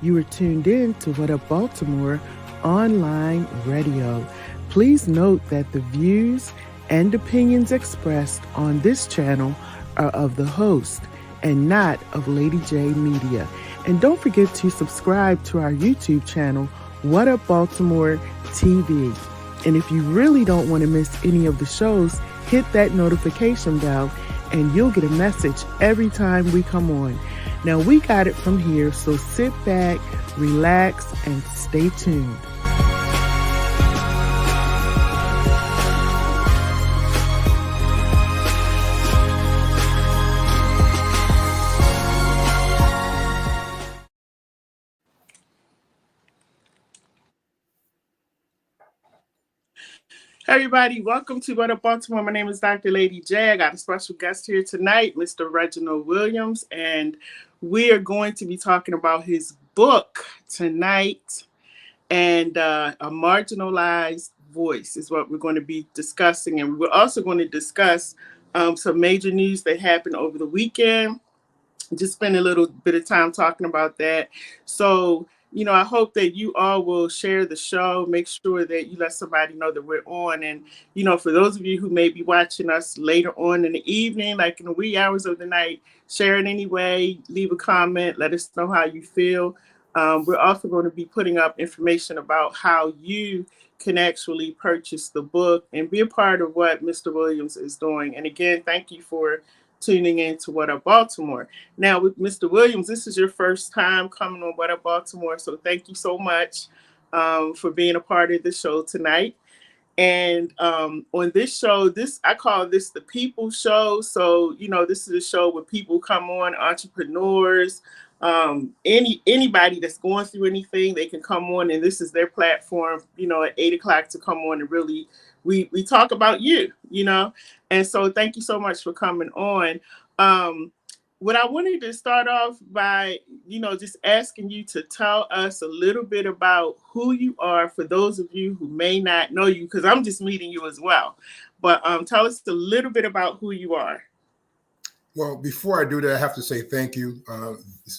You are tuned in to What Up Baltimore online radio. Please note that the views and opinions expressed on this channel are of the host and not of LadyJ Media. And don't forget to subscribe to our YouTube channel, What Up Baltimore TV. And if you really don't want to miss any of the shows, hit that notification bell and you'll get a message every time we come on. Now, we got it from here, so sit back, relax, and stay tuned. Hey everybody, welcome to What Up Baltimore. My name is Dr. LadyJ. I got a special guest here tonight, Mr. Reginald Williams, and we are going to be talking about his book tonight. And a marginalized voice is what we're going to be discussing. And we're also going to discuss some major news that happened over the weekend. Just spend a little bit of time talking about that. So, I hope that you all will share the show. Make sure that you let somebody know that we're on. And, for those of you who may be watching us later on in the evening, like in the wee hours of the night, share it anyway. Leave a comment. Let us know how you feel. We're also going to be putting up information about how you can actually purchase the book and be a part of what Mr. Williams is doing. And again, thank you for tuning in to What Up Baltimore. Now, with Mr. Williams, this is your first time coming on What Up Baltimore, so thank you so much for being a part of the show tonight. And on this show, I call this the people show. So, this is a show where people come on, entrepreneurs, anybody that's going through anything, they can come on, and this is their platform, at 8 o'clock to come on and really, we talk about you, and so thank you so much for coming on. What I wanted to start off by, just asking you to tell us a little bit about who you are for those of you who may not know you, because I'm just meeting you as well. But tell us a little bit about who you are. Well, before I do that, I have to say thank you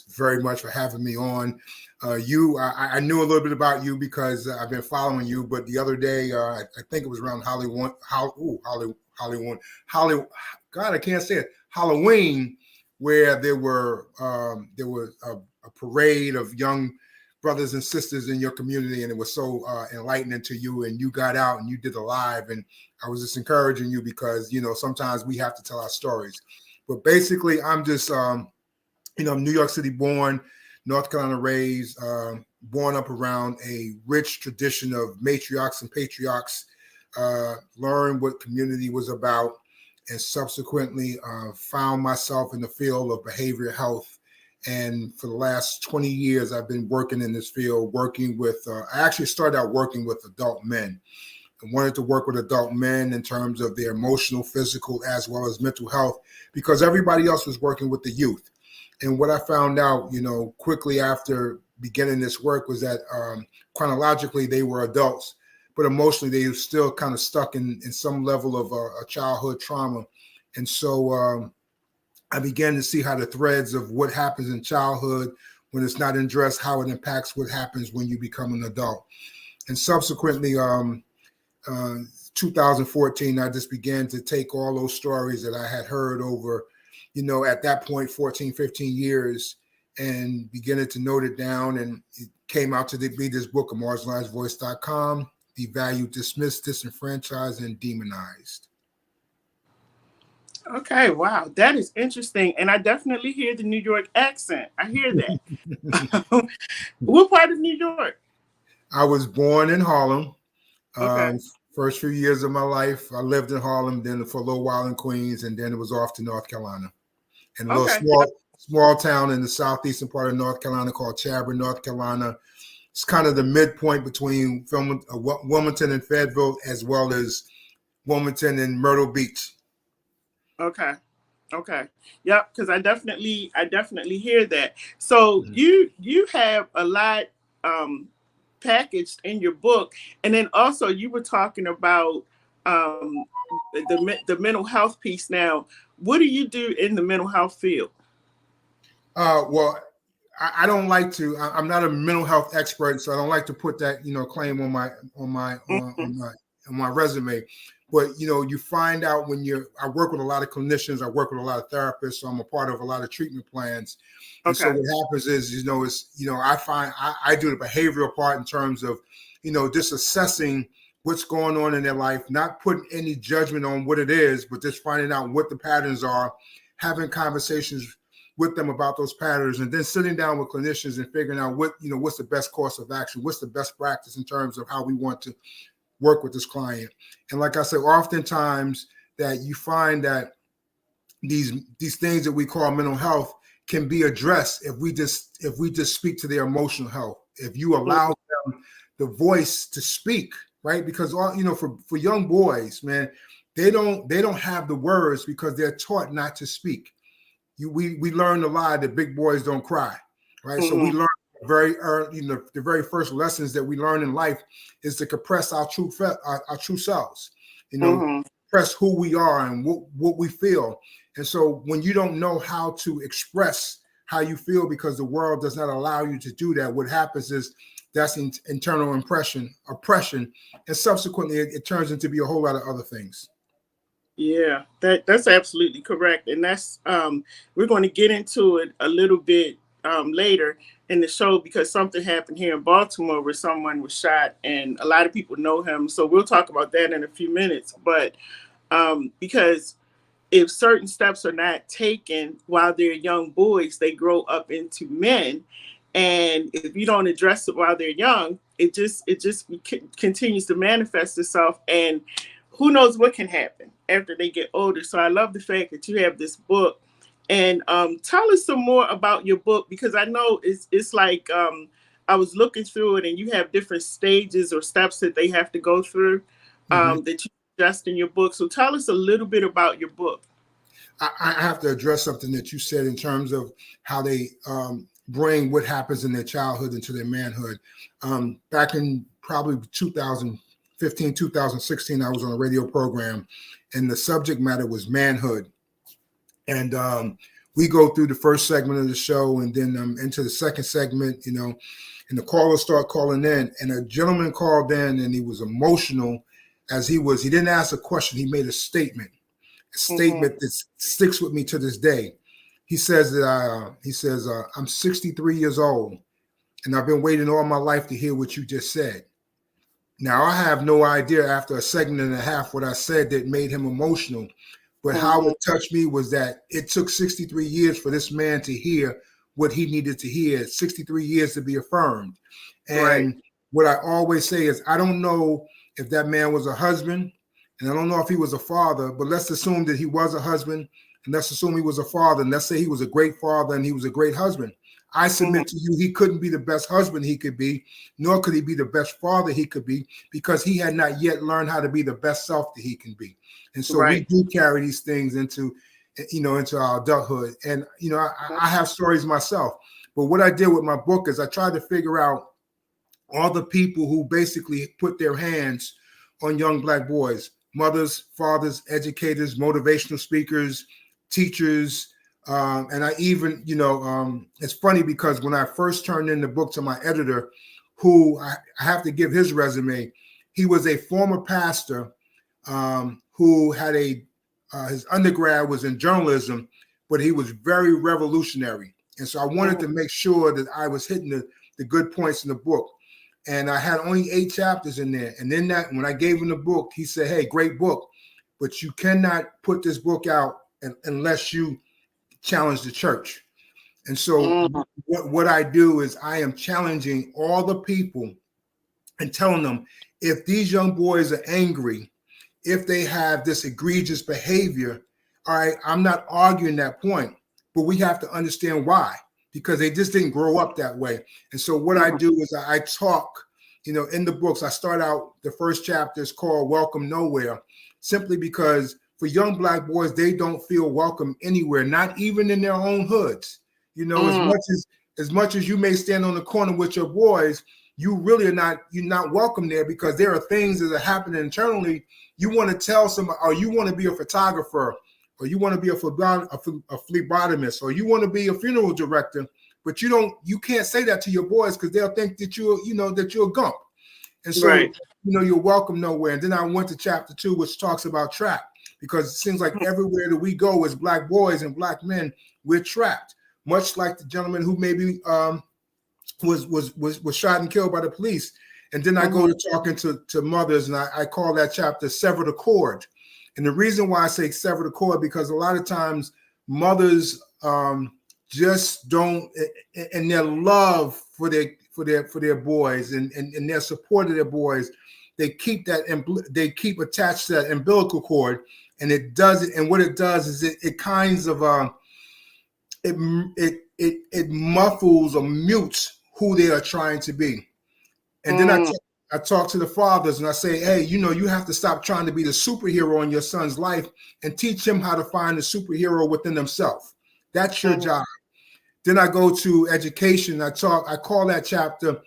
very much for having me on. I knew a little bit about you because I've been following you, but the other day, I think it was around Halloween, God, I can't say it, Halloween, where there was a parade of young brothers and sisters in your community, and it was so enlightening to you, and you got out and you did a live, and I was just encouraging you because, sometimes we have to tell our stories. But basically, I'm just, New York City born, North Carolina raised, born up around a rich tradition of matriarchs and patriarchs, learned what community was about, and subsequently found myself in the field of behavioral health. And for the last 20 years, I've been working in this field, working with, I actually started out working with adult men. I wanted to work with adult men in terms of their emotional, physical, as well as mental health, because everybody else was working with the youth. And what I found out, quickly after beginning this work was that chronologically they were adults, but emotionally they were still kind of stuck in some level of a childhood trauma. And so I began to see how the threads of what happens in childhood when it's not addressed, how it impacts what happens when you become an adult. And subsequently, 2014, I just began to take all those stories that I had heard over, at that point, 14, 15 years, and beginning to note it down. And it came out to be this book, marginalizedvoice.com, Devalued, Dismissed, Disenfranchised, and Demonized. Okay, wow, that is interesting. And I definitely hear the New York accent. I hear that. What part of New York? I was born in Harlem. Okay. First few years of my life, I lived in Harlem, then for a little while in Queens, and then it was off to North Carolina. And a little small town in the southeastern part of North Carolina called Chadron, North Carolina. It's kind of the midpoint between Wilmington and Fayetteville, as well as Wilmington and Myrtle Beach. Okay. Yep, because I definitely hear that. So you have a lot packaged in your book, and then also you were talking about the mental health piece. Now, what do you do in the mental health field? Well, I don't like to. I'm not a mental health expert, so I don't like to put that claim on Mhm. my resume. But you find out when I work with a lot of clinicians, I work with a lot of therapists, so I'm a part of a lot of treatment plans. And so Okay. what happens is, I find I do the behavioral part in terms of, just assessing what's going on in their life, not putting any judgment on what it is, but just finding out what the patterns are, having conversations with them about those patterns, and then sitting down with clinicians and figuring out what's the best course of action, what's the best practice in terms of how we want to work with this client. And like I said, oftentimes that you find that these things that we call mental health can be addressed if we just speak to their emotional health. If you allow Mhm. them the voice to speak, right? Because for young boys, man, they don't have the words because they're taught not to speak. We learned a lot that big boys don't cry, right? So we Mhm. learn very early, the very first lessons that we learn in life is to compress our true selves, Mhm. express who we are and what we feel. And so when you don't know how to express how you feel because the world does not allow you to do that, what happens is that's internal oppression, and subsequently it turns into be a whole lot of other things. Yeah, that's absolutely correct, and that's we're going to get into it a little bit later in the show because something happened here in Baltimore where someone was shot, and a lot of people know him. So we'll talk about that in a few minutes. But because if certain steps are not taken while they're young boys, they grow up into men. And if you don't address it while they're young, it just continues to manifest itself. And who knows what can happen after they get older. So I love the fact that you have this book. And tell us some more about your book because I know it's like I was looking through it and you have different stages or steps that they have to go through Mm-hmm. that you suggest in your book. So tell us a little bit about your book. I have to address something that you said in terms of how they bring what happens in their childhood into their manhood. Back in probably 2015, 2016, I was on a radio program, and the subject matter was manhood. And we go through the first segment of the show, and then into the second segment, and the callers start calling in. And a gentleman called in, and he was emotional as he didn't ask a question, he made a statement Mm-hmm. statement that sticks with me to this day. He says I'm 63 years old and I've been waiting all my life to hear what you just said. Now I have no idea after a segment and a half what I said that made him emotional, but how Mm-hmm. it touched me was that it took 63 years for this man to hear what he needed to hear, 63 years to be affirmed. Right. And what I always say is, I don't know if that man was a husband, and I don't know if he was a father, but let's assume that he was a husband, and let's assume he was a father, and let's say he was a great father and he was a great husband. I Mm-hmm. submit to you, he couldn't be the best husband he could be, nor could he be the best father he could be, because he had not yet learned how to be the best self that he can be. And so we Right. do carry these things into our adulthood. And I have stories myself, but what I did with my book is I tried to figure out all the people who basically put their hands on young Black boys, mothers, fathers, educators, motivational speakers, teachers. And I even, it's funny because when I first turned in the book to my editor, who I have to give his resume, he was a former pastor who had his undergrad was in journalism, but he was very revolutionary. And so I wanted Mm-hmm. to make sure that I was hitting the good points in the book. And I had only 8 chapters in there. And then when I gave him the book, he said, "Hey, great book, but you cannot put this book out unless you challenge the church." And so Mm-hmm. what I do is I am challenging all the people and telling them, if these young boys are angry, if they have this egregious behavior, all right, I'm not arguing that point, but we have to understand why, because they just didn't grow up that way. And so what I Mm-hmm. do is I talk, in the books, I start out, the first chapter is called Welcome Nowhere, simply because for young Black boys, they don't feel welcome anywhere, not even in their own hoods. Mm-hmm. As much as you may stand on the corner with your boys, you really you're not welcome there, because there are things that are happening internally. You want to tell somebody, or you want to be a photographer, or you want to be a phlebotomist, or you want to be a funeral director, but you can't say that to your boys because they'll think that you're a gump. And so, right. you're welcome nowhere. And then I went to chapter 2, which talks about trap, because it seems like everywhere that we go as Black boys and Black men, we're trapped. Much like the gentleman who maybe was shot and killed by the police. And then I go to talking to mothers, and I call that chapter Sever the Cord. And the reason why I say sever the cord, because a lot of times mothers just don't, in their love for their boys and their support of their boys, they keep attached to that umbilical cord, and it does it. And what it does is it kinds of it muffles or mutes who they are trying to be. And then I talk to the fathers and I say, hey, you have to stop trying to be the superhero in your son's life and teach him how to find the superhero within himself. That's your job. Then I go to education. I call that chapter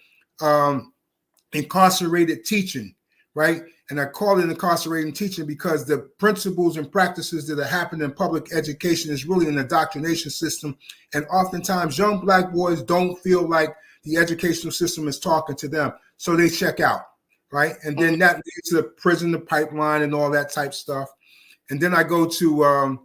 incarcerated teaching, right? And I call it incarcerated teaching because the principles and practices that are happening in public education is really an indoctrination system. And oftentimes young Black boys don't feel like the educational system is talking to them. So they check out, right? And then that leads to the prison, the pipeline, and all that type stuff. And then I go to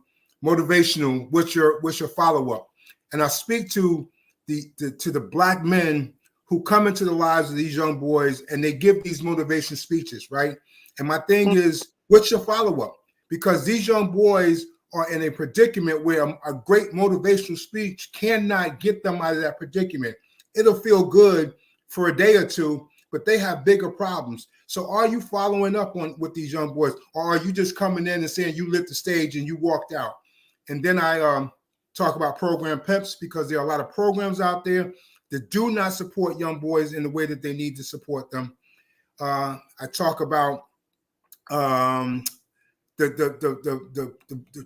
motivational, what's your follow-up? And I speak to the Black men who come into the lives of these young boys, and they give these motivation speeches, right? And my thing is, what's your follow-up? Because these young boys are in a predicament where a great motivational speech cannot get them out of that predicament. It'll feel good for a day or two, but they have bigger problems. So are you following up with these young boys, or are you just coming in and saying you lit the stage and you walked out? And then I talk about program pimps, because there are a lot of programs out there that do not support young boys in the way that they need to support them. I talk about the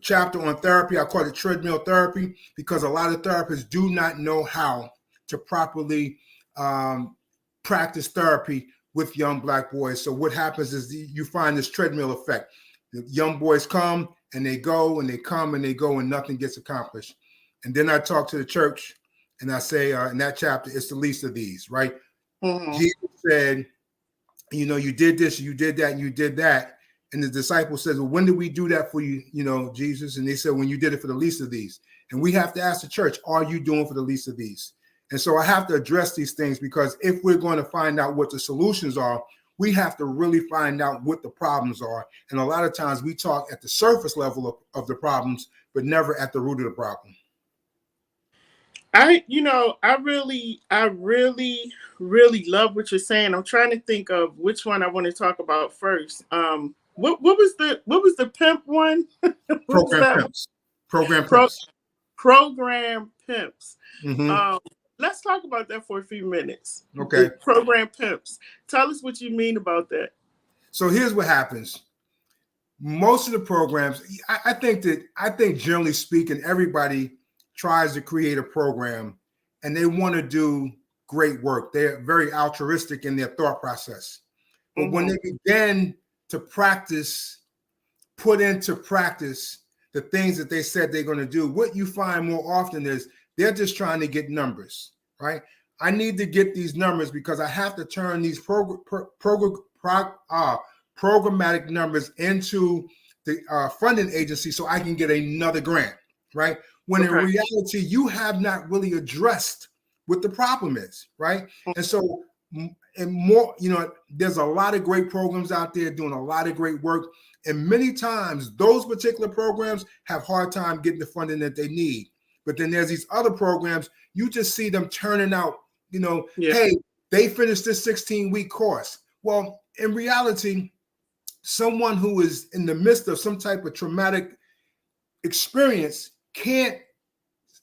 chapter on therapy. I call it treadmill therapy, because a lot of therapists do not know how to properly practice therapy with young Black boys. So what happens is you find this treadmill effect. The young boys come and they go, and they come and they go, and nothing gets accomplished. And then I talk to the church and I say, in that chapter, it's the least of these, right? Jesus said, you did this, you did that, and you did that. And the disciple says, well, when did we do that for you, Jesus? And they said, when you did it for the least of these. And we have to ask the church, are you doing for the least of these? And so I have to address these things, because if we're going to find out what the solutions are, we have to really find out what the problems are. And a lot of times we talk at the surface level of the problems, but never at the root of the problem. I really love what you're saying. I'm trying to think of which one I want to talk about first. What was the pimp one? Program pimps. Program pimps. Mm-hmm. Let's talk about that for a few minutes. Okay. Program pimps. Tell us what you mean about that. So here's what happens. Most of the programs, I think generally speaking, everybody tries to create a program and they want to do great work. They're very altruistic in their thought process. But when they begin to put into practice the things that they said they're going to do, what you find more often is they're just trying to get numbers, right? I need to get these numbers because I have to turn these programmatic numbers into the funding agency so I can get another grant, right? When in reality, you have not really addressed what the problem is, right? And so, there's a lot of great programs out there doing a lot of great work. And many times those particular programs have hard time getting the funding that they need. But then there's these other programs, you just see them turning out, hey, they finished this 16-week course. Well, in reality, someone who is in the midst of some type of traumatic experience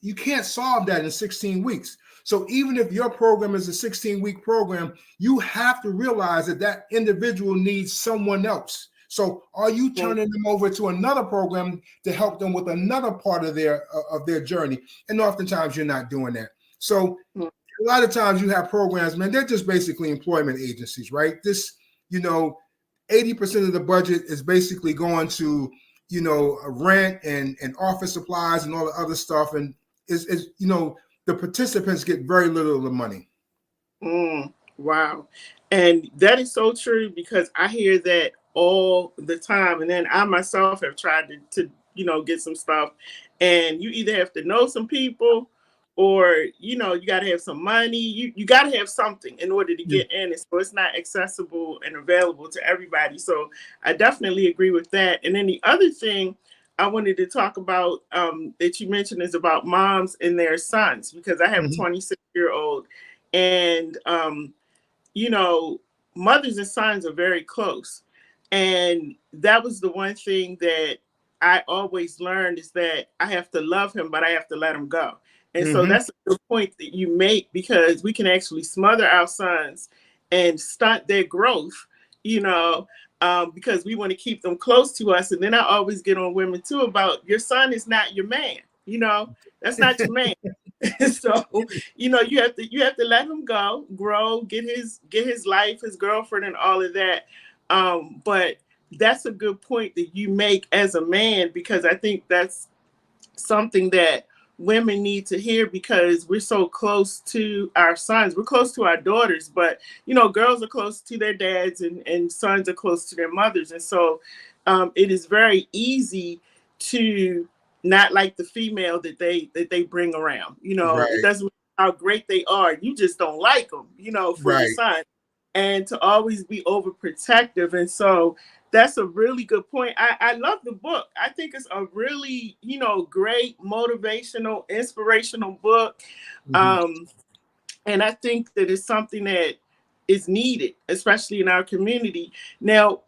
you can't solve that in 16 weeks. So even if your program is a 16-week program, you have to realize that individual needs someone else. So are you turning them over to another program to help them with another part of their journey? And oftentimes you're not doing that. So a lot of times you have programs, man, they're just basically employment agencies, right? 80% of the budget is basically going to, rent and office supplies and all the other stuff. And the the participants get very little of the money. Wow. And that is so true because I hear that all the time. And then I myself have tried to get some stuff. And you either have to know some people or, you got to have some money. You got to have something in order to get in. And so it's not accessible and available to everybody. So I definitely agree with that. And then the other thing I wanted to talk about that you mentioned is about moms and their sons, because I have a 26-year-old and, mothers and sons are very close. And that was the one thing that I always learned is that I have to love him, but I have to let him go. And so that's a good point that you make, because we can actually smother our sons and stunt their growth, because we want to keep them close to us. And then I always get on women too about your son is not your man. That's not your man. So you have to let him go, grow, get his life, his girlfriend, and all of that. But that's a good point that you make as a man, because I think that's something that women need to hear, because we're so close to our sons. We're close to our daughters, but girls are close to their dads and sons are close to their mothers. And so it is very easy to not like the female that they bring around. It Right. doesn't matter how great they are. You just don't like them, for your Right. son. And to always be overprotective. And so that's a really good point. I love the book. I think it's a really, great motivational, inspirational book. And I think that it's something that is needed, especially in our community. Now,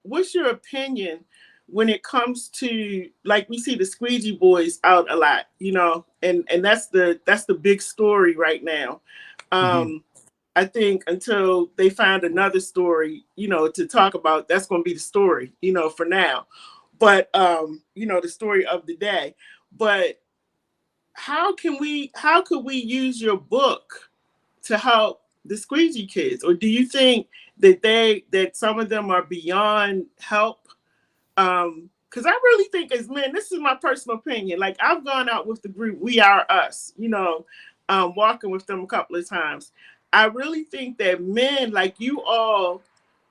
what's your opinion when it comes to, like, we see the squeegee boys out a lot, and that's the big story right now. I think until they find another story, to talk about, that's going to be the story, for now. But, the story of the day. But how could we use your book to help the squeegee kids? Or do you think that some of them are beyond help? Because I really think, as men, this is my personal opinion. Like, I've gone out with the group We Are Us, walking with them a couple of times. I really think that men like you all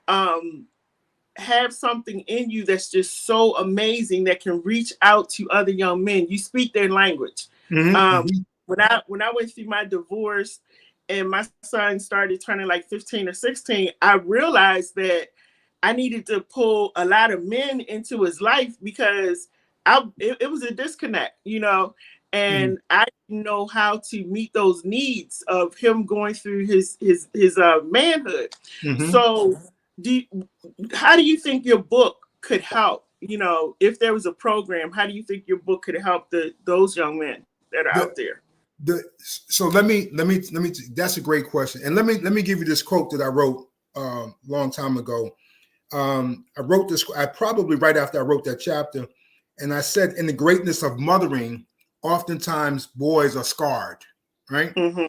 have something in you that's just so amazing that can reach out to other young men. You speak their language. When I went through my divorce and my son started turning like 15 or 16, I realized that I needed to pull a lot of men into his life, because it was a disconnect, and I didn't know how to meet those needs of him going through his manhood. So how do you think your book could help? If there was a program, how do you think your book could help those young men that are out there? So let me. That's a great question, and let me give you this quote that I wrote a long time ago. I wrote this. I probably right after I wrote that chapter, and I said, "In the greatness of mothering, oftentimes boys are scarred." Right. And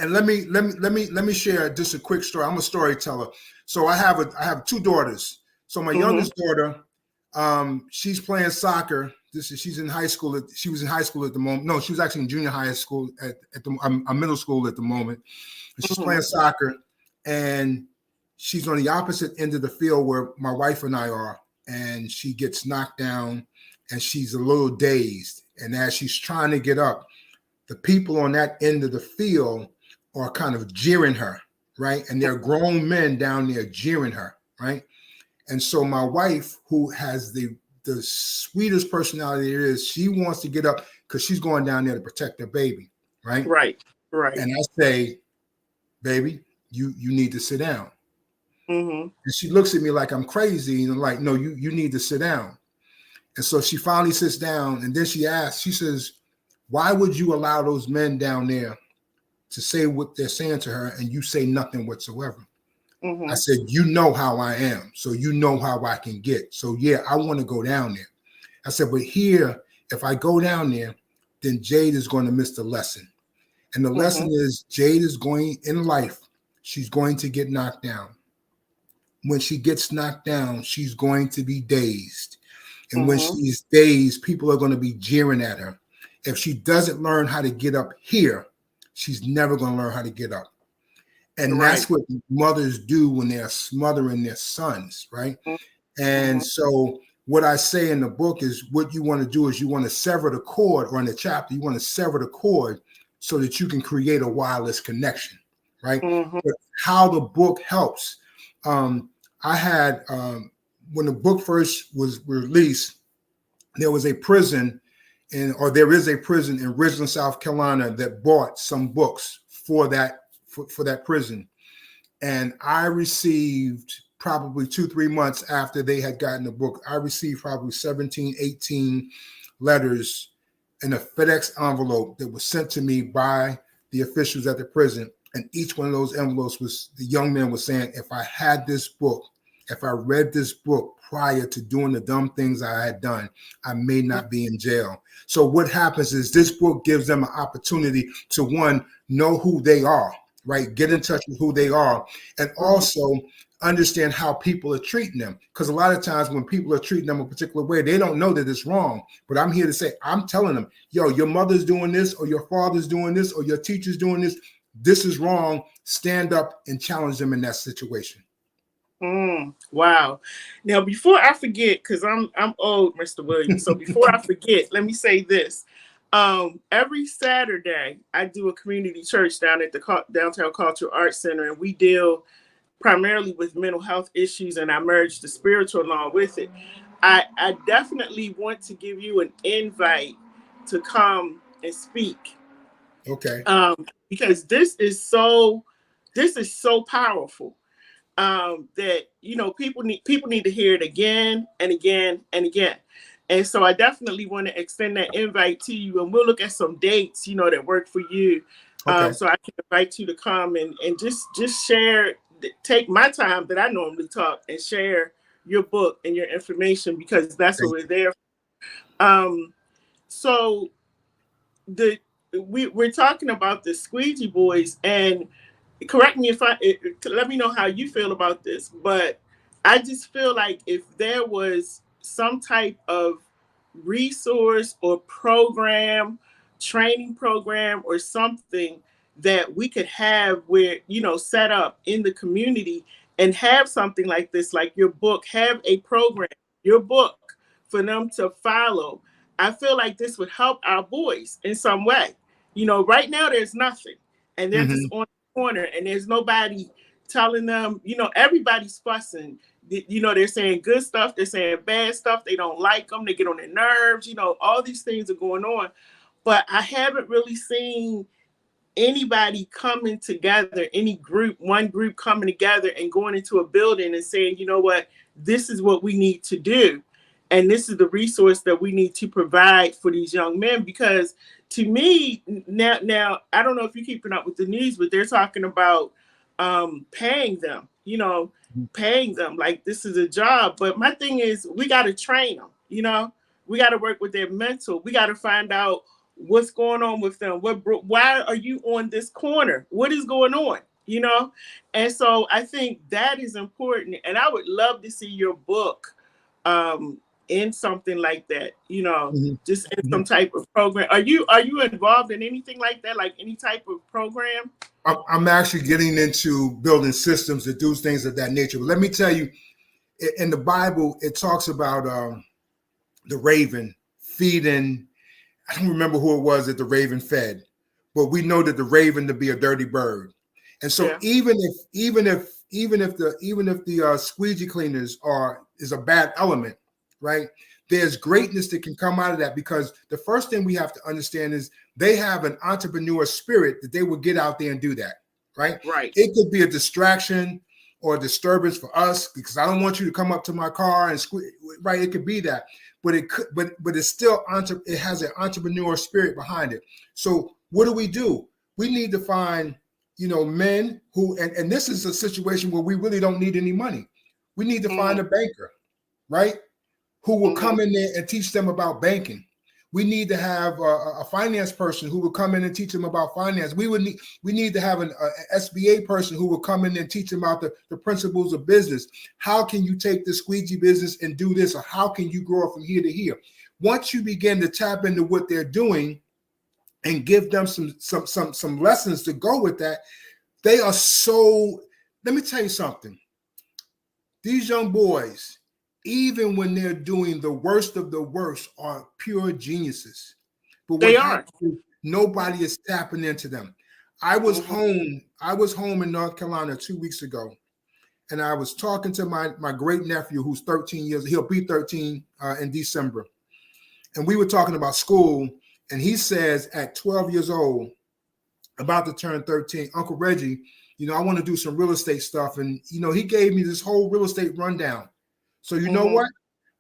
let me share just a quick story. I'm a storyteller, so I have two daughters. So my youngest daughter, she's playing soccer. She's in high school. She was in high school at the moment. No, she was actually in junior high school at the middle school at the moment. And she's playing soccer, and she's on the opposite end of the field where my wife and I are. And she gets knocked down, and she's a little dazed. And as she's trying to get up, the people on that end of the field are kind of jeering her, right? And there are grown men down there jeering her, right? And so my wife, who has the sweetest personality there is, she wants to get up because she's going down there to protect her baby, right? Right. And I say, baby, you need to sit down. And she looks at me like I'm crazy, and I'm like, no, you need to sit down. And so she finally sits down, and then she says, why would you allow those men down there to say what they're saying to her and you say nothing whatsoever? I said, you know how I am, so you know how I can get. So yeah, I want to go down there. I said, but here, if I go down there, then Jade is going to miss the lesson. And the lesson is Jade is going in life, she's going to get knocked down. When she gets knocked down, she's going to be dazed. And when she's dazed, people are going to be jeering at her. If she doesn't learn how to get up here, she's never going to learn how to get up. And Right. that's what mothers do when they're smothering their sons, right? And Mm-hmm. so what I say in the book is what you want to do is you want to sever the cord, or in the chapter, you want to sever the cord so that you can create a wireless connection, right? Mm-hmm. But how the book helps. I had, when the book first was released, there was a prison there is a prison in Reginald, South Carolina that bought some books for that prison. And I received probably 2-3 months after they had gotten the book, I received probably 17, 18 letters in a FedEx envelope that was sent to me by the officials at the prison. And each one of those envelopes was, the young man was saying, if I had this book, if I read this book prior to doing the dumb things I had done, I may not be in jail. So what happens is this book gives them an opportunity to, one, know who they are, right? Get in touch with who they are, and also understand how people are treating them. Because a lot of times when people are treating them a particular way, they don't know that it's wrong. But I'm here to say, I'm telling them, yo, your mother's doing this, or your father's doing this, or your teacher's doing this. This is wrong. Stand up and challenge them in that situation. Wow. Now, before I forget, because I'm old, Mr. Williams. So before I forget, let me say this. Every Saturday, I do a community church down at the Downtown Cultural Arts Center, and we deal primarily with mental health issues, and I merge the spiritual along with it. I definitely want to give you an invite to come and speak. Okay. Because this is so powerful. That people need to hear it again and again and again. And so I definitely want to extend that invite to you, and we'll look at some dates that work for you. Okay. So I can invite you to come and just share, take my time that I normally talk and share your book and your information, because that's what we're there for. So we're talking about the Squeegee Boys, and correct me if let me know how you feel about this, but I just feel like if there was some type of resource or program, training program or something that we could have where, set up in the community, and have something like this, like your book, have a program, your book, for them to follow. I feel like this would help our boys in some way. Right now there's nothing, and they're just on the corner, and there's nobody telling them, everybody's fussing. They're saying good stuff, they're saying bad stuff, they don't like them, they get on their nerves, all these things are going on. But I haven't really seen anybody coming together, one group coming together and going into a building and saying, you know what, this is what we need to do. And this is the resource that we need to provide for these young men. Because to me, now I don't know if you're keeping up with the news, but they're talking about paying them, paying them like this is a job. But my thing is, we got to train them, we got to work with their mental. We got to find out what's going on with them. Why are you on this corner? What is going on? And so I think that is important. And I would love to see your book in something like that, just in some type of program. Are you involved in anything like that, like any type of program? I'm actually getting into building systems to do things of that nature. But let me tell you, in the Bible, it talks about the raven feeding. I don't remember who it was that the raven fed, but we know that the raven to be a dirty bird. And so even if the squeegee cleaners is a bad element, right? There's greatness that can come out of that, because the first thing we have to understand is they have an entrepreneur spirit that they will get out there and do that, right? Right. It could be a distraction or a disturbance for us, because I don't want you to come up to my car and squeeze, right? It could be that. But it could, but it's still it has an entrepreneur spirit behind it. So what do? We need to find, men who, and this is a situation where we really don't need any money. We need to find a banker, right? Who will come in there and teach them about banking. We need to have a finance person who will come in and teach them about finance. We need to have an SBA person who will come in and teach them about the principles of business. How can you take the squeegee business and do this? Or how can you grow it from here to here? Once you begin to tap into what they're doing, and give them some lessons to go with that. They are so, let me tell you something. These young boys, even when they're doing the worst of the worst, are pure geniuses. But what They are. happens is nobody is tapping into them. I was home in North Carolina 2 weeks ago, and I was talking to my great nephew who's 13 years, he'll be 13 in December. And we were talking about school, and he says at 12 years old, about to turn 13, Uncle Reggie, I want to do some real estate stuff. And, he gave me this whole real estate rundown. So you know what?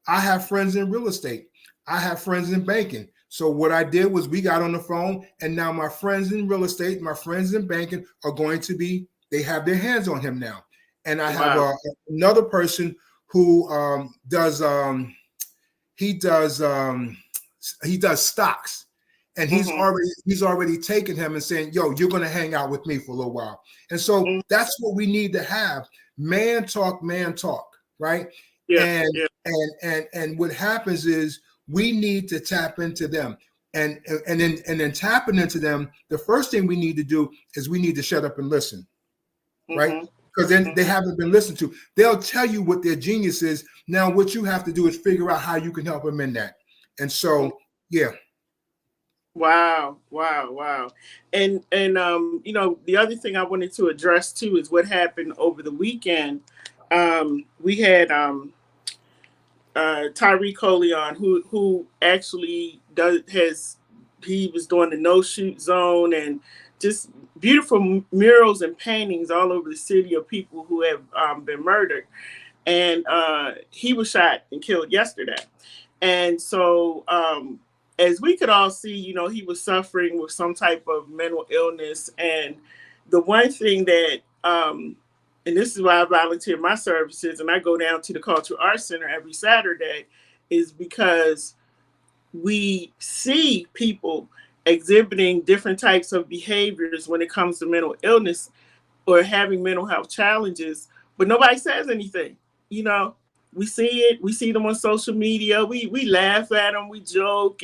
I have friends in real estate. I have friends in banking. So what I did was we got on the phone, and now my friends in real estate, my friends in banking are going to be, they have their hands on him now. And I have another person who he does stocks. And he's already taken him and saying, yo, you're going to hang out with me for a little while. And so that's what we need to have. Man talk, right? Yeah. And what happens is we need to tap into them. And then tapping into them, the first thing we need to do is we need to shut up and listen, right? Because then they haven't been listened to. They'll tell you what their genius is. Now, what you have to do is figure out how you can help them in that. And so, yeah. Wow. And the other thing I wanted to address too is what happened over the weekend. We had Tyree Coley on, who actually he was doing the no shoot zone and just beautiful murals and paintings all over the city of people who have been murdered. And he was shot and killed yesterday. And so as we could all see, he was suffering with some type of mental illness. And the one thing that, and this is why I volunteer my services and I go down to the Cultural Arts Center every Saturday, is because we see people exhibiting different types of behaviors when it comes to mental illness or having mental health challenges, but nobody says anything. We see it. We see them on social media. We laugh at them. We joke,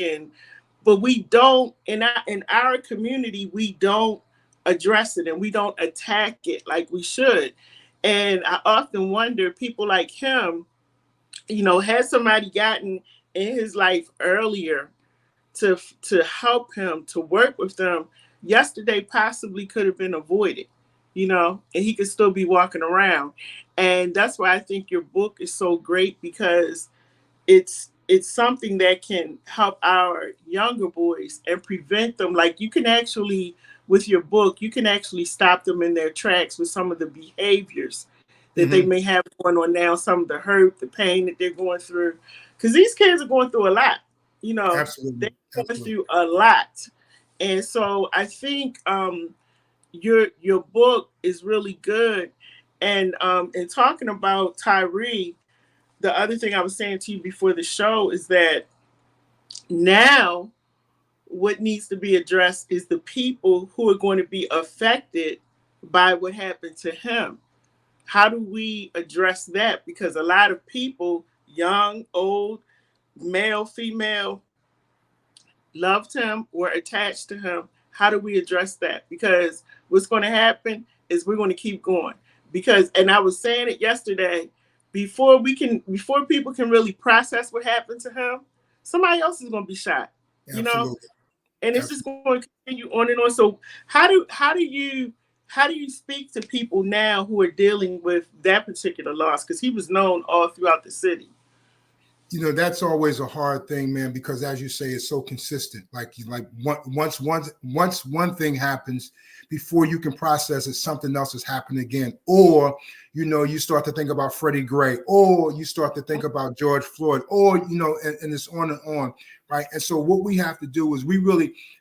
but we don't in our community. We don't address it and we don't attack it like we should. And I often wonder, people like him, had somebody gotten in his life earlier to help him, to work with them, yesterday possibly could have been avoided. And he could still be walking around. And that's why I think your book is so great, because it's something that can help our younger boys and prevent them. Like, you can actually, with your book, you can actually stop them in their tracks with some of the behaviors that they may have going on now, some of the hurt, the pain that they're going through. Because these kids are going through a lot. Absolutely. They're going through a lot. And so I think your book is really good. And in talking about Tyree, the other thing I was saying to you before the show is that now what needs to be addressed is the people who are going to be affected by what happened to him. How do we address that? Because a lot of people, young, old, male, female, loved him, were attached to him. How do we address that? Because what's going to happen is we're going to keep going. Because, and I was saying it yesterday, before people can really process what happened to him, somebody else is going to be shot. Absolutely. And it's just going to continue on and on. So how do you speak to people now who are dealing with that particular loss? Because he was known all throughout the city. That's always a hard thing, man, because as you say, it's so consistent. Like once one thing happens, before you can process it, something else has happened again. Or, you start to think about Freddie Gray, or you start to think about George Floyd, or, and it's on and on, right? And so what we have to do is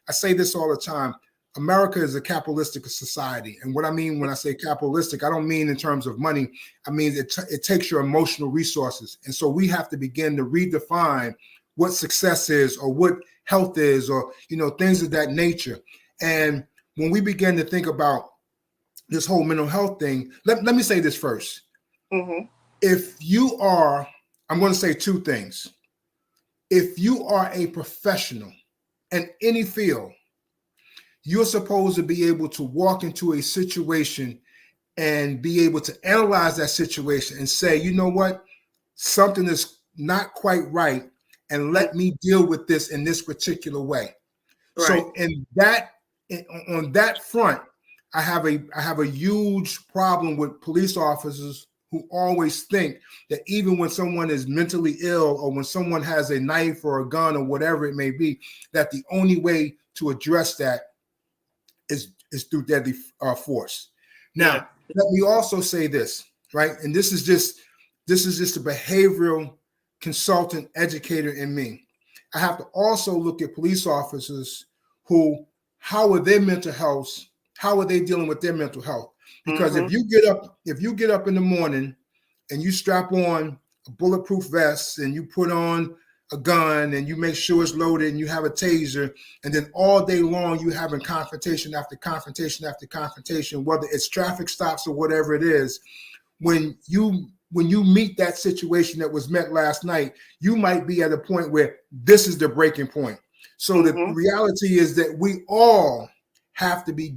I say this all the time, America is a capitalistic society. And what I mean when I say capitalistic, I don't mean in terms of money. I mean, it takes your emotional resources. And so we have to begin to redefine what success is, or what health is, or, things of that nature. And when we begin to think about this whole mental health thing, let me say this first. If you are, I'm going to say two things. If you are a professional in any field, you're supposed to be able to walk into a situation and be able to analyze that situation and say, you know what, something is not quite right, and let me deal with this in this particular way. Right. So on that front, I have a huge problem with police officers who always think that even when someone is mentally ill or when someone has a knife or a gun or whatever it may be, that the only way to address that is through deadly force. Yeah. Now, let me also say this, right? And this is just a behavioral consultant educator in me. I have to also look at police officers who, how are their mental health? How are they dealing with their mental health? Because if you get up in the morning and you strap on a bulletproof vest and you put on a gun and you make sure it's loaded and you have a taser, and then all day long you having confrontation after confrontation after confrontation, whether it's traffic stops or whatever it is, when you meet that situation that was met last night, you might be at a point where this is the breaking point. So the reality is that we all have to be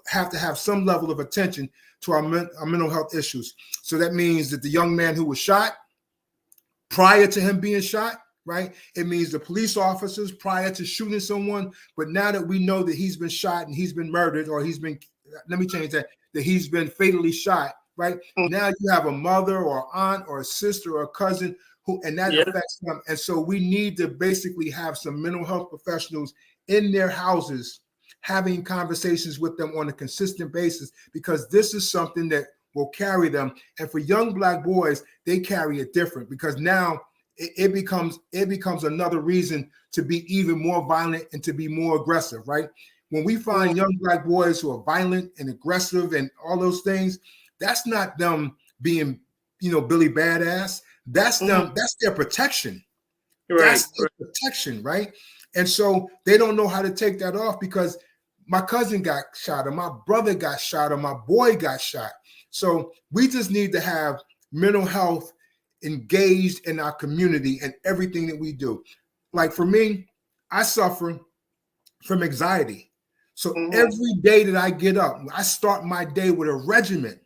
have to have some level of attention to our mental health issues. So that means that the young man who was shot, prior to him being shot, right? It means the police officers prior to shooting someone, but now that we know that he's been shot and he's been murdered, or he's been, let me change that he's been fatally shot, right? Now you have a mother or aunt or a sister or a cousin who, and that affects them. And so we need to basically have some mental health professionals in their houses having conversations with them on a consistent basis, because this is something that will carry them. And for young Black boys, they carry it different, because now it becomes another reason to be even more violent and to be more aggressive, right? When we find young Black boys who are violent and aggressive and all those things, that's not them being, Billy Badass. That's them. That's their protection. Right. That's their protection, right? And so they don't know how to take that off, because my cousin got shot, or my brother got shot, or my boy got shot. So we just need to have mental health engaged in our community and everything that we do. Like for me, I suffer from anxiety. So every day that I get up, I start my day with a regimen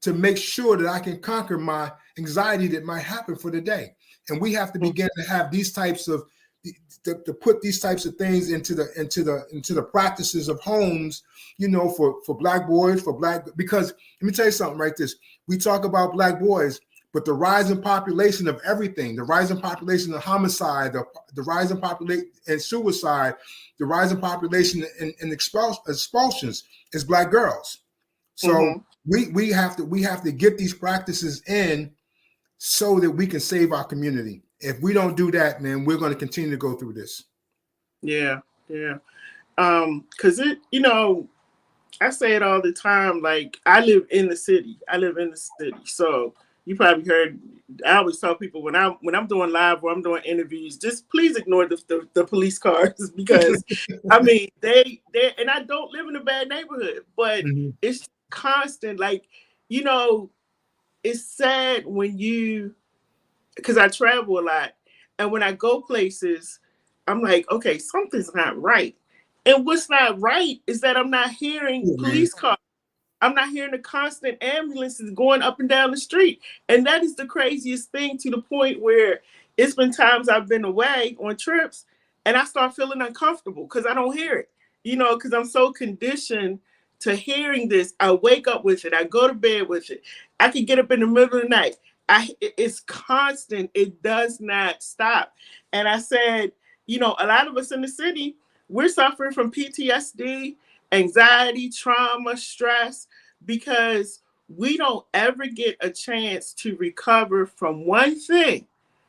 to make sure that I can conquer my anxiety that might happen for the day. And we have to begin to have these types of to put these types of things into the practices of homes, for Black boys, because let me tell you something, right? We talk about Black boys, but the rising population of everything, the rising population of homicide, the rising population and suicide, the rising population and expulsions is Black girls. So we have to get these practices in so that we can save our community. If we don't do that, man, we're going to continue to go through this. Yeah. Because I say it all the time. Like, I live in the city. So you probably heard. I always tell people when I'm doing live or I'm doing interviews, just please ignore the police cars, because I mean they and I don't live in a bad neighborhood, but it's constant. Like, it's sad because I travel a lot, and when I go places, I'm like, okay, something's not right. And what's not right is that I'm not hearing police cars. I'm not hearing the constant ambulances going up and down the street. And that is the craziest thing, to the point where it's been times I've been away on trips and I start feeling uncomfortable because I don't hear it, because I'm so conditioned to hearing this. I wake up with it. I go to bed with it. I can get up in the middle of the night. It's constant. It does not stop. And I said, a lot of us in the city, we're suffering from PTSD, anxiety, trauma, stress, because we don't ever get a chance to recover from one thing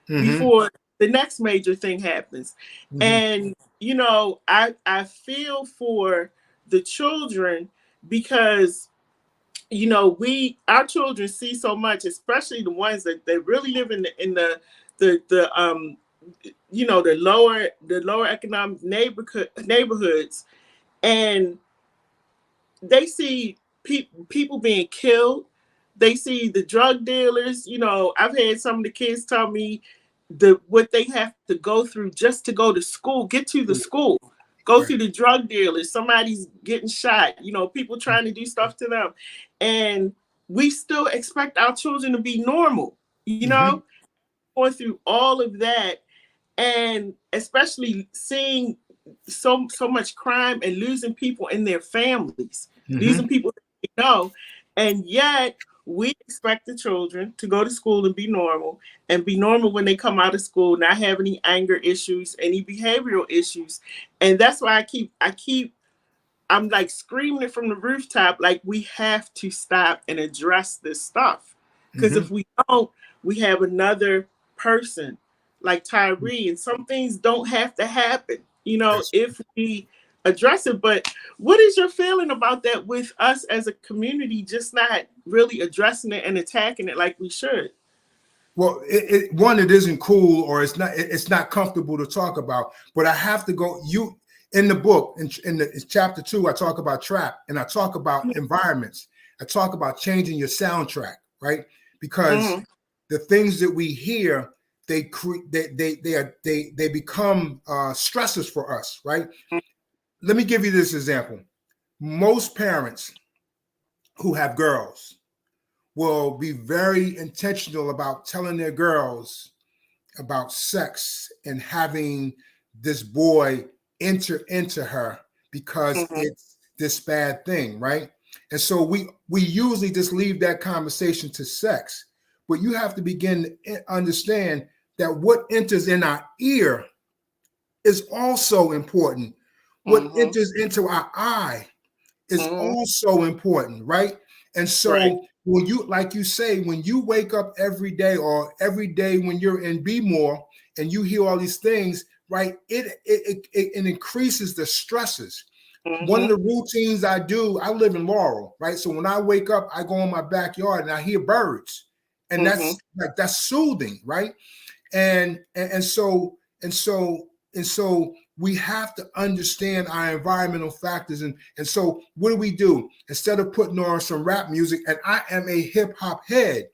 before the next major thing happens. And, I feel for the children, because our children see so much, especially the ones that they really live in the lower economic neighborhoods, and they see people being killed. They see the drug dealers. I've had some of the kids tell me what they have to go through just to go to school, get to the school. Go Right. to the drug dealers. Somebody's getting shot. You know, people trying to do stuff to them, and we still expect our children to be normal. You Mm-hmm. know, going through all of that, and especially seeing so much crime and losing people in their families, losing Mm-hmm. people that they know, and yet we expect the children to go to school and be normal when they come out of school, not have any anger issues, any behavioral issues. And that's why I'm like screaming it from the rooftop, like we have to stop and address this stuff. Because Mm-hmm. if we don't, we have another person like Tyree, and some things don't have to happen, you know, Yes. if we address it. But what is your feeling about that with us as a community, just not really addressing it and attacking it like we should? Well, one, it isn't cool, or it's not comfortable to talk about. But I have to go. You in the book in chapter 2, I talk about trap, and I talk about environments. I talk about changing your soundtrack, right? Because Mm-hmm. the things that we hear, they become stressors for us, right? Let me give you this example. Most parents who have girls will be very intentional about telling their girls about sex and having this boy enter into her because Mm-hmm. it's this bad thing, right? And so we usually just leave that conversation to sex, but you have to begin to understand that what enters in our ear is also important. What Mm-hmm. enters into our eye is Mm-hmm. also important, right? And Right. so when you, like you say, when you wake up every day, or every day when you're in Be More and you hear all these things, right? It increases the stresses. One of Mm-hmm. the routines I do, I live in Laurel, right? So when I wake up, I go in my backyard and I hear birds, and Mm-hmm. that's soothing, right? And so we have to understand our environmental factors. And so what do? Instead of putting on some rap music, and I am a hip hop head,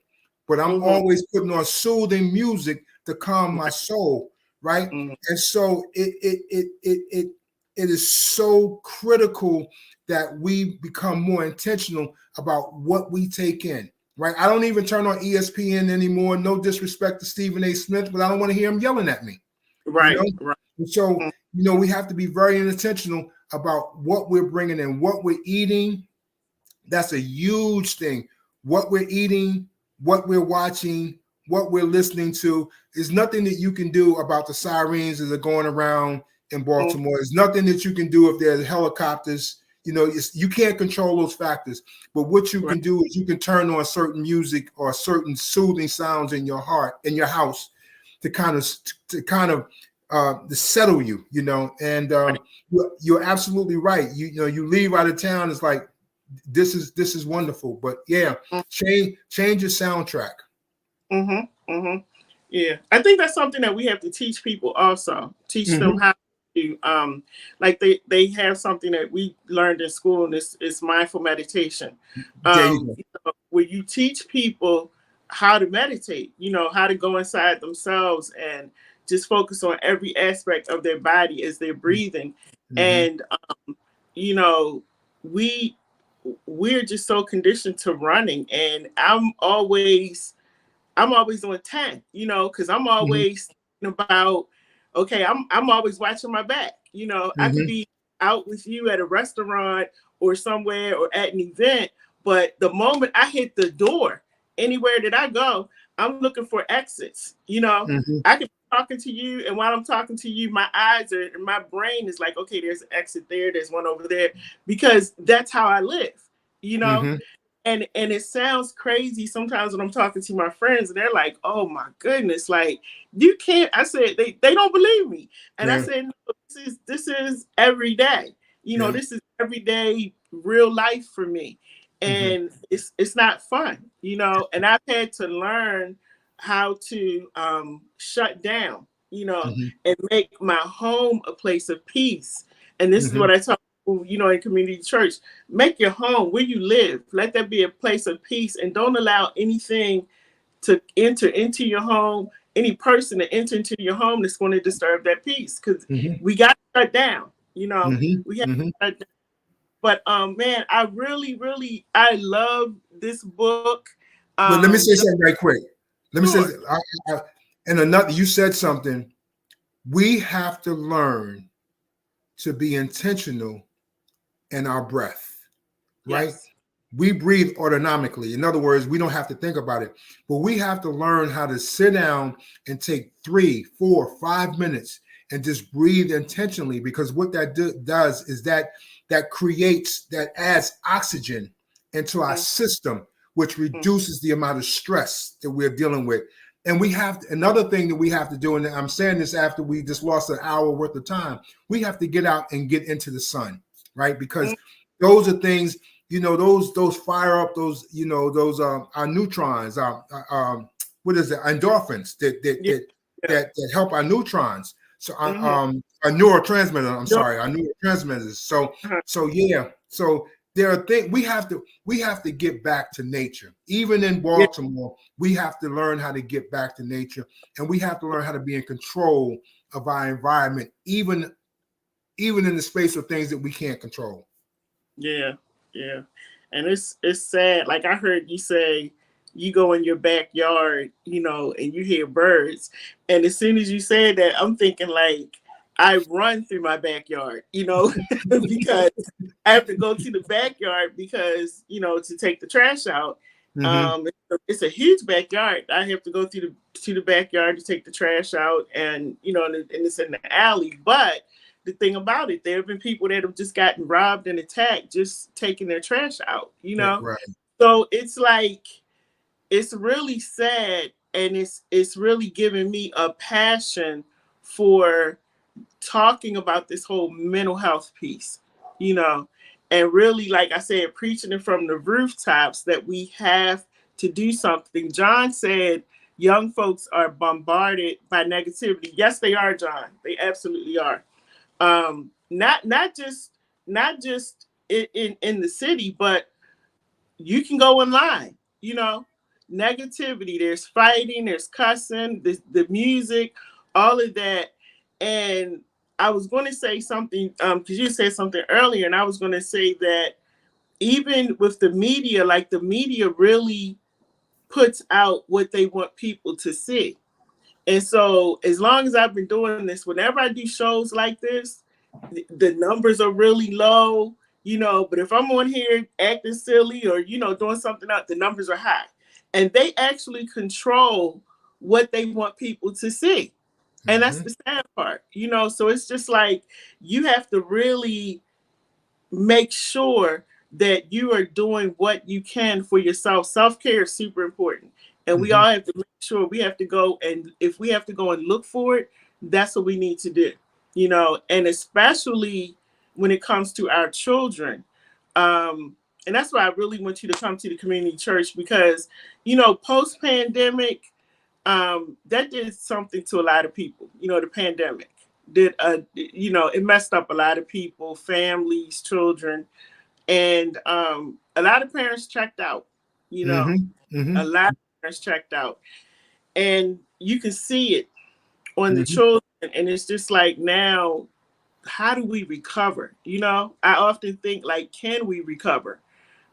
but I'm Mm-hmm. always putting on soothing music to calm my soul, right? Mm-hmm. And so it is so critical that we become more intentional about what we take in. Right, I don't even turn on ESPN anymore. No disrespect to Stephen A. Smith, but I don't want to hear him yelling at me. You know, Right. Right. and so we have to be very intentional about what we're bringing in, what we're eating. That's a huge thing. What we're eating, what we're watching, what we're listening to. There's nothing that you can do about the sirens that are going around in Mm-hmm. Baltimore. There's nothing that you can do if there's helicopters. You can't control those factors. But what you Right. can do is you can turn on certain music or certain soothing sounds in your heart, in your house, to kind of to settle you. And Right. you're absolutely right. You leave out of town, it's like, this is wonderful. But yeah, change your soundtrack. Mm-hmm. Mm-hmm. Yeah, I think that's something that we have to teach people also. Teach them Mm-hmm. how to like they have something that we learned in school, and it's mindful meditation. There you go. Where you teach people how to meditate, how to go inside themselves and just focus on every aspect of their body as they're breathing. Mm-hmm. And you know, we we're just so conditioned to running, and I'm always on 10, because I'm Mm-hmm. always thinking about, okay, I'm always watching my back. I could Mm-hmm. be out with you at a restaurant or somewhere or at an event, but the moment I hit the door, anywhere that I go, I'm looking for exits. Mm-hmm. I could be talking to you, and while I'm talking to you, my eyes are, and my brain is like, okay, there's an exit there, there's one over there, because that's how I live. You know, Mm-hmm. and it sounds crazy sometimes when I'm talking to my friends, and they're like, "Oh my goodness, like you can't." I said they don't believe me, and I Yeah. said, no, this is every day. Yeah. This is everyday real life for me, Mm-hmm. and it's not fun. And I've had to learn how to shut down, Mm-hmm. and make my home a place of peace. And this is Mm-hmm. what I tell people, in community church. Make your home where you live. Let that be a place of peace, and don't allow anything to enter into your home, any person to enter into your home that's going to disturb that peace. Because Mm-hmm. we got to shut down. You know, we have Mm-hmm. to, but man, I really, really, I love this book. But let me say Just something right quick. Let me say, sure. I, and another, you said something. We have to learn to be intentional in our breath, right? Yes. We breathe autonomically. In other words, we don't have to think about it, but we have to learn how to sit down and take 3, 4, 5 minutes and just breathe intentionally, because what that does is that creates, that adds oxygen into our Mm-hmm. system, which reduces the amount of stress that we're dealing with. And we have another thing that we have to do, and I'm saying this after we just lost an hour worth of time, we have to get out and get into the sun, right? Because those are things, those fire up those, those our neutrons, what is it, endorphins that that Yeah. that Yeah. that help our neutrons. So Mm-hmm. our neurotransmitter, I'm No, sorry, our neurotransmitters. So uh-huh. so yeah, so there are things we have to get back to nature. Even in Yeah. Baltimore, we have to learn how to get back to nature, and we have to learn how to be in control of our environment, even in the space of things that we can't control. Yeah, yeah, and it's sad. Like I heard you say, you go in your backyard, and you hear birds, and as soon as you said that, I'm thinking like I run through my backyard, because I have to go to the backyard because to take the trash out. Mm-hmm. It's a huge backyard. I have to go to the backyard to take the trash out, and and it's in the alley, but the thing about it, there have been people that have just gotten robbed and attacked just taking their trash out, Right. So it's like it's really sad, and it's really giving me a passion for talking about this whole mental health piece, you know, and really, like I said, preaching it from the rooftops that we have to do something. John said young folks are bombarded by negativity. Yes, they are, John. They absolutely are. Not just in the city, but you can go online, negativity, there's fighting, there's cussing, the music, all of that. And I was going to say something, because you said something earlier, and I was going to say that even with the media, like the media really puts out what they want people to see. And so, as long as I've been doing this, whenever I do shows like this, the numbers are really low, But if I'm on here acting silly or, doing something else, the numbers are high. And they actually control what they want people to see. And that's Mm-hmm. the sad part, So it's just like you have to really make sure that you are doing what you can for yourself. Self-care is super important. And we Mm-hmm. all have to make sure we have to go, and if we have to go and look for it, that's what we need to do, and especially when it comes to our children. And that's why I really want you to come to the community church because, post pandemic, that did something to a lot of people. The pandemic did, it messed up a lot of people, families, children, and a lot of parents checked out. You know, Mm-hmm. a Mm-hmm. lot of parents checked out, and you can see it on the Mm-hmm. children. And it's just like now, how do we recover? I often think like, can we recover?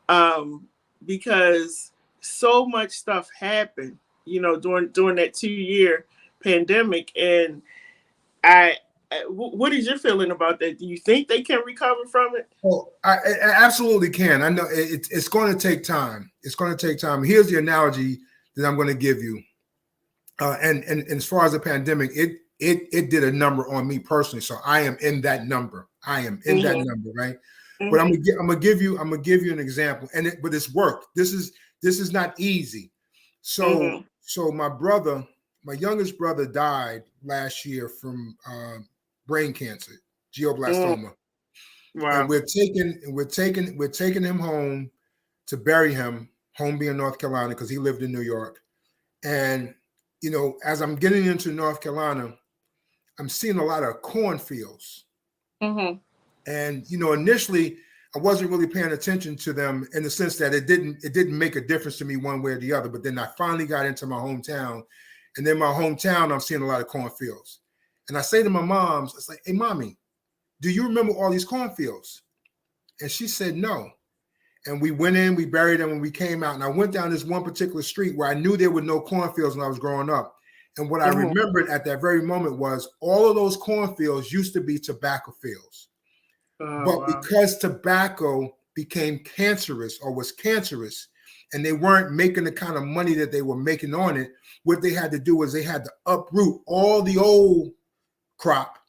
Um, because so much stuff happened, during that 2 year pandemic, and I. What is your feeling about that? Do you think they can recover from it? Well, I absolutely can. I know it's going to take time. It's going to take time. Here's the analogy that I'm going to give you. And as far as the pandemic, it did a number on me personally. So I am in that number. I am in that Mm-hmm. number, right? But Mm-hmm. I'm gonna give you an example, but it's work. This is not easy. So Mm-hmm. my youngest brother died last year from brain cancer, Mm-hmm. glioblastoma, and Wow. we're taking him home to bury him. Home being North Carolina because he lived in New York. And as I'm getting into North Carolina, I'm seeing a lot of cornfields. Mm-hmm. And initially I wasn't really paying attention to them in the sense that it didn't make a difference to me one way or the other. But then I finally got into my hometown, and then my hometown I'm seeing a lot of cornfields. And I say to my mom's, it's like, hey mommy, do you remember all these cornfields? And she said, no. And we went in, we buried them, and we came out. And I went down this one particular street where I knew there were no cornfields when I was growing up. And what I remembered at that very moment was all of those cornfields used to be tobacco fields. But because tobacco became cancerous or was cancerous, and they weren't making the kind of money that they were making on it, what they had to do was they had to uproot all the old crop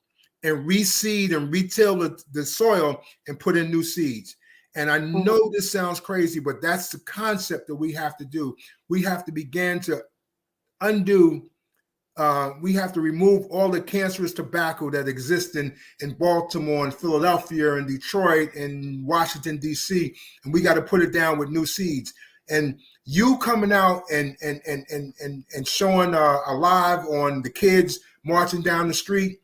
and reseed and retill the soil and put in new seeds. And I know this sounds crazy, but that's the concept that we have to do. We have to begin to undo, we have to remove all the cancerous tobacco that exists in Baltimore and Philadelphia and Detroit and Washington, D.C., and we got to put it down with new seeds. And you coming out and showing a live on the kids marching down the street,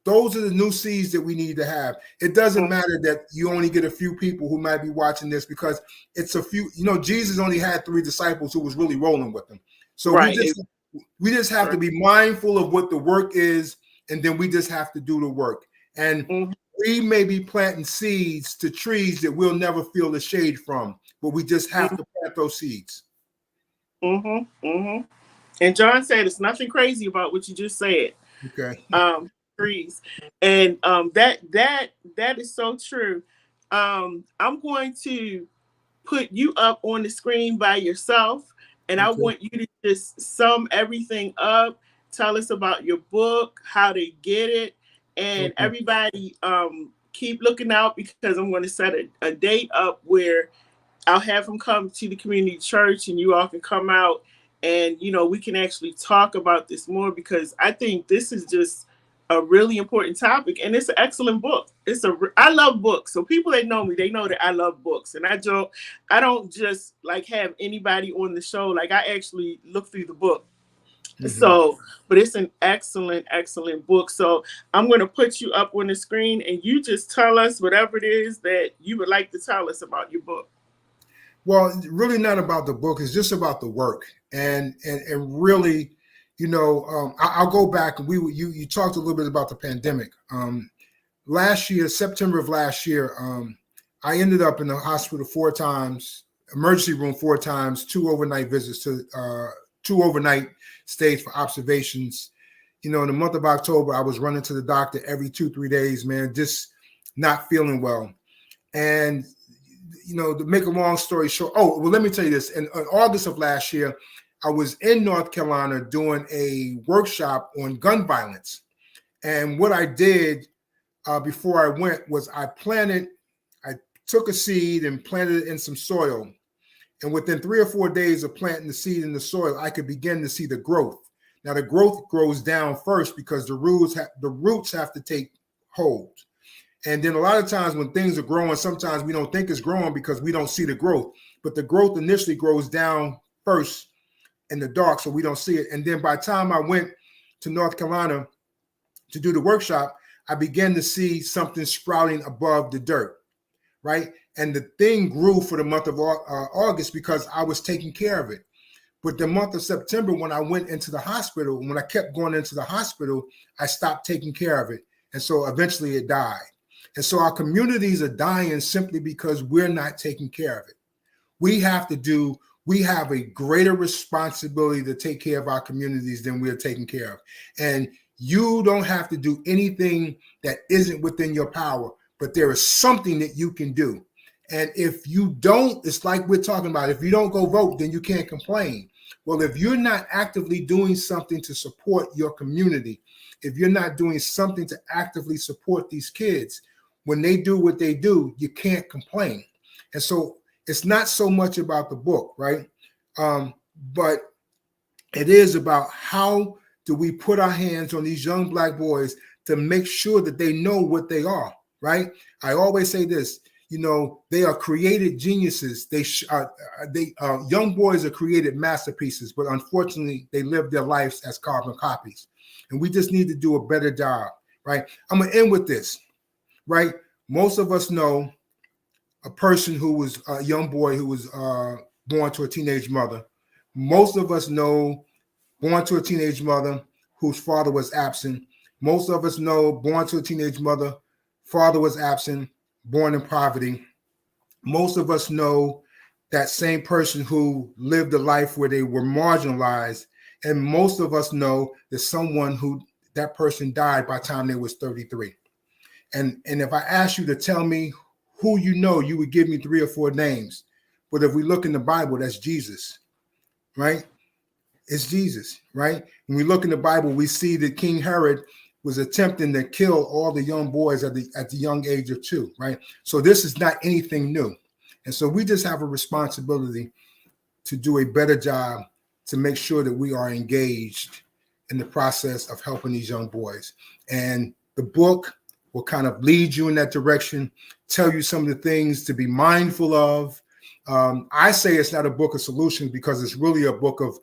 those are the new seeds that we need to have. It doesn't matter that you only get a few people who might be watching this, because it's a few, Jesus only had 3 disciples who was really rolling with him. So we just have to be mindful of what the work is, and then we just have to do the work. And we may be planting seeds to trees that we'll never feel the shade from, but we just have to plant those seeds. And John said it's nothing crazy about what you just said. Okay. Trees. And that is so true. I'm going to put you up on the screen by yourself, and I want you to just sum everything up. Tell us about your book, how to get it, and everybody keep looking out, because I'm going to set a date up where I'll have him come to the community church, and you all can come out, and we can actually talk about this more, because I think this is just a really important topic, and it's an excellent book. I love books. So people that know me, they know that I love books, and I don't just like have anybody on the show. Like, I actually look through the book. So, but it's an excellent, excellent book. So I'm going to put you up on the screen, and you just tell us whatever it is that you would like to tell us about your book. Well, really not about the book. It's just about the work, and really, I'll go back, and you talked a little bit about the pandemic. Last year, September of last year, I ended up in the hospital 4 times, emergency room 4 times, 2 overnight visits to 2 overnight stays for observations. In the month of October, I was running to the doctor every 2-3 days, man, just not feeling well. And to make a long story short, let me tell you this. In August of last year, I was in North Carolina doing a workshop on gun violence. And what I did before I went was I took a seed and planted it in some soil. And within 3 or 4 days of planting the seed in the soil, I could begin to see the growth. Now, the growth grows down first because the roots have to take hold. And then a lot of times when things are growing, sometimes we don't think it's growing because we don't see the growth. But the growth initially grows down first in the dark, so we don't see it. And then by the time I went to North Carolina to do the workshop, I began to see something sprouting above the dirt, right? And the thing grew for the month of August because I was taking care of it. But the month of September, when I went into the hospital, when I kept going into the hospital, I stopped taking care of it. And so eventually it died. And so our communities are dying simply because we're not taking care of it. We have a greater responsibility to take care of our communities than we're taking care of. And you don't have to do anything that isn't within your power, but there is something that you can do. And if you don't, it's like we're talking about, if you don't go vote, then you can't complain. Well, if you're not actively doing something to support your community, if you're not doing something to actively support these kids, when they do what they do, you can't complain. And so it's not so much about the book, right? But it is about how do we put our hands on these young Black boys to make sure that they know what they are, right? I always say this, they are created geniuses. Young boys are created masterpieces, but unfortunately, they live their lives as carbon copies. And we just need to do a better job, right? I'm going to end with this, right? Most of us know a person who was a young boy who was born to a teenage mother. Most of us know born to a teenage mother whose father was absent. Most of us know born to a teenage mother, Father was absent, born in poverty. Most of us know that same person who lived a life where they were marginalized. And most of us know that someone who that person died by the time they was 33. And if I asked you to tell me who you know, you would give me 3 or 4 names. But if we look in the Bible, that's Jesus, right? It's Jesus, right? When we look in the Bible, we see that King Herod was attempting to kill all the young boys at the young age of 2, right? So this is not anything new. And so we just have a responsibility to do a better job to make sure that we are engaged in the process of helping these young boys. And the book will kind of lead you in that direction, tell you some of the things to be mindful of. I say it's not a book of solutions because it's really a book of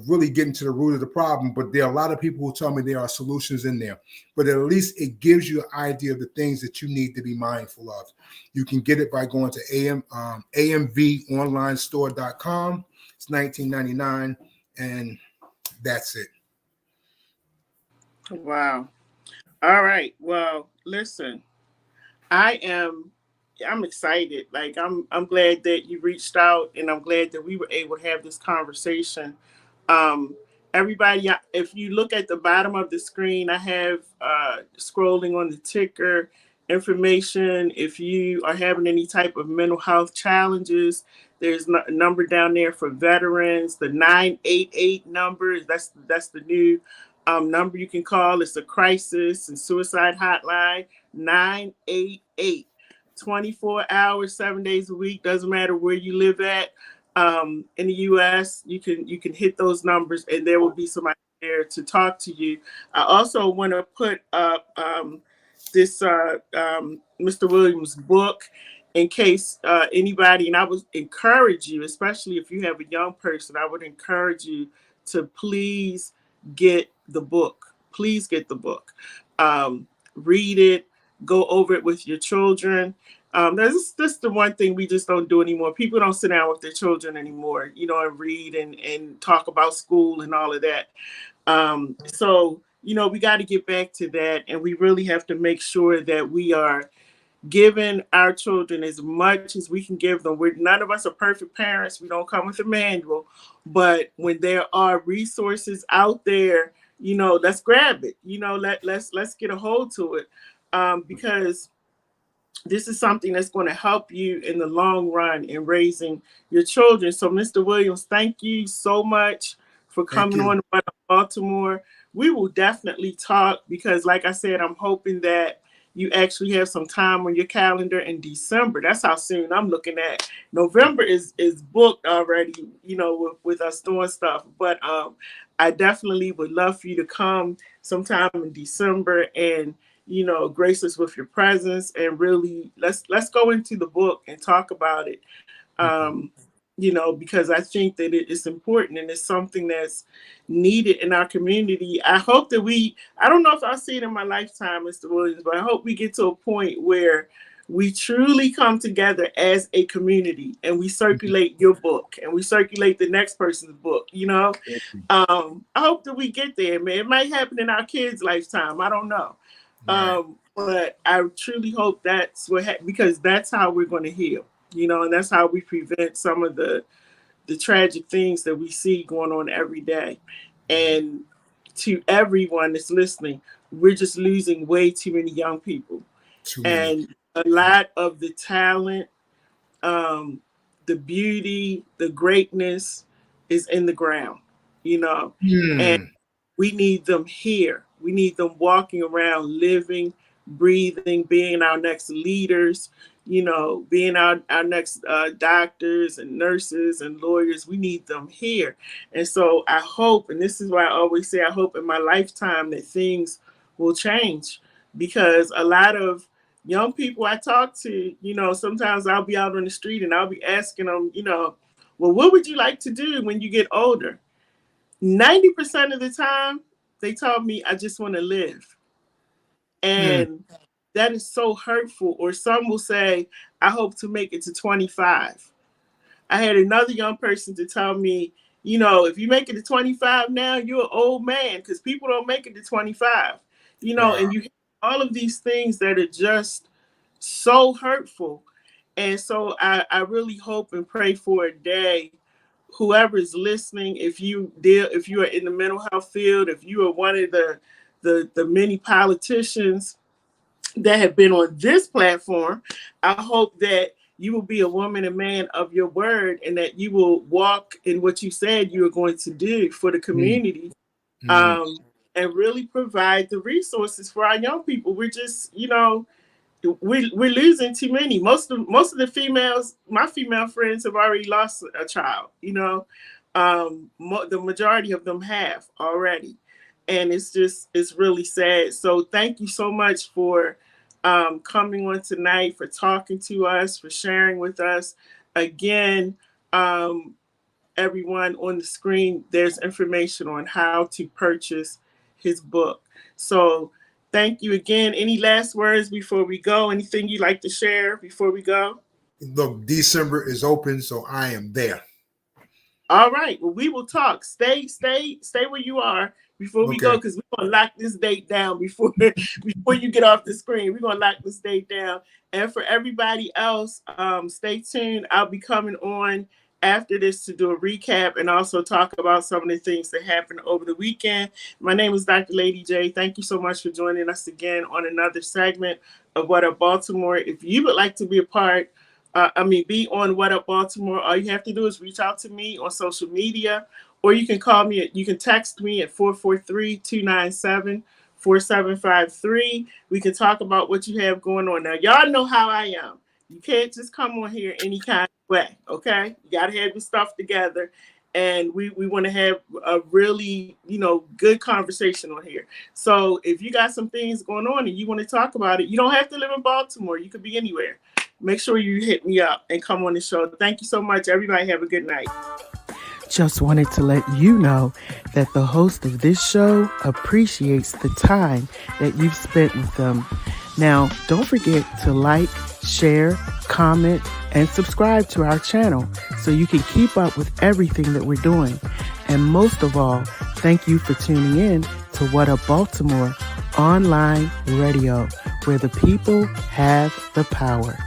really getting to the root of the problem. But there are a lot of people who tell me there are solutions in there. But at least it gives you an idea of the things that you need to be mindful of. You can get it by going to amvonlinestore.com. It's $19.99, and that's it. Wow. All right. Well, listen, I am I'm excited. Like I'm glad that you reached out, and I'm glad that we were able to have this conversation. Um Everybody, if you look at the bottom of the screen, I have scrolling on the ticker information. If you are having any type of mental health challenges, there's a number down there for veterans. The 988 number, that's the new number you can call. It's a crisis and suicide hotline. 988, 24 hours, 7 days a week. Doesn't matter where you live at. In the U.S., you can hit those numbers, and there will be somebody there to talk to you. I also want to put up this Mr. Williams' book in case anybody, and I would encourage you, especially if you have a young person, I would encourage you to please get the book. Please get the book. Read it, go over it with your children. That's the one thing we just don't do anymore. People don't sit down with their children anymore, and read and talk about school and all of that. So, we got to get back to that. And we really have to make sure that we are giving our children as much as we can give them. None of us are perfect parents. We don't come with a manual. But when there are resources out there, let's grab it. Let's get a hold to it. Because this is something that's going to help you in the long run in raising your children. So, Mr. Williams, thank you so much for Thank coming you. on to Baltimore. We will definitely talk because, like I said, I'm hoping that you actually have some time on your calendar in December. That's how soon I'm looking at. November is booked already, with us doing stuff. But I definitely would love for you to come sometime in December and grace us with your presence, and really let's go into the book and talk about it. Mhm. um because I think that it is important, and it's something that's needed in our community. I hope that I don't know if I'll see it in my lifetime, Mr. Williams, but I hope we get to a point where we truly come together as a community, and we circulate your book, and we circulate the next person's book. I hope that we get there, man. It might happen in our kids' lifetime. I don't know. Right. But I truly hope that's because that's how we're going to heal, and that's how we prevent some of the tragic things that we see going on every day. Right. And to everyone that's listening, we're just losing way too many young people. Too many. And a lot of the talent, um, the beauty, the greatness is in the ground, and Hmm. we need them here. We need them walking around, living, breathing, being our next leaders, being our next doctors and nurses and lawyers. We need them here. And so I hope, and this is why I always say, I hope in my lifetime that things will change, because a lot of young people I talk to, sometimes I'll be out on the street and I'll be asking them, well, what would you like to do when you get older? 90% of the time, they tell me, I just want to live. Hmm. And that is so hurtful. Or some will say, I hope to make it to 25. I had another young person to tell me, if you make it to 25 now, you're an old man, because people don't make it to 25, Wow. and you have all of these things that are just so hurtful. And so I really hope and pray for a day, whoever is listening, if you are in the mental health field, if you are one of the many politicians that have been on this platform, I hope that you will be a woman and man of your word, and that you will walk in what you said you are going to do for the Mm, community, mm, um, and really provide the resources for our young people. We're just, we're losing too many. Most of the females, my female friends, have already lost a child. The majority of them have already, and it's really sad. So thank you so much for coming on tonight, for talking to us, for sharing with us. Again, um, everyone on the screen, there's information on how to purchase his book. So thank you again. Any last words before we go? Anything you'd like to share before we go? Look, December is open, so I am there. All right. Well, we will talk. Stay where you are before we go, Okay. because we're gonna lock this date down before you get off the screen. We're gonna lock this date down. And for everybody else, stay tuned. I'll be coming on after this to do a recap and also talk about some of the things that happened over the weekend. My name is Dr. Lady J. Thank you so much for joining us again on another segment of What Up Baltimore. If you would like to be a part, be on What Up Baltimore, all you have to do is reach out to me on social media, or you can call me, you can text me at 443-297-4753. We can talk about what you have going on. Now, y'all know how I am. You can't just come on here any kind of way, okay? You got to have your stuff together. And we want to have a really, good conversation on here. So if you got some things going on and you want to talk about it, you don't have to live in Baltimore. You could be anywhere. Make sure you hit me up and come on the show. Thank you so much. Everybody have a good night. Just wanted to let you know that the host of this show appreciates the time that you've spent with them. Now, don't forget to like, share, comment, and subscribe to our channel so you can keep up with everything that we're doing. And most of all, thank you for tuning in to What Up Baltimore online radio, where the people have the power.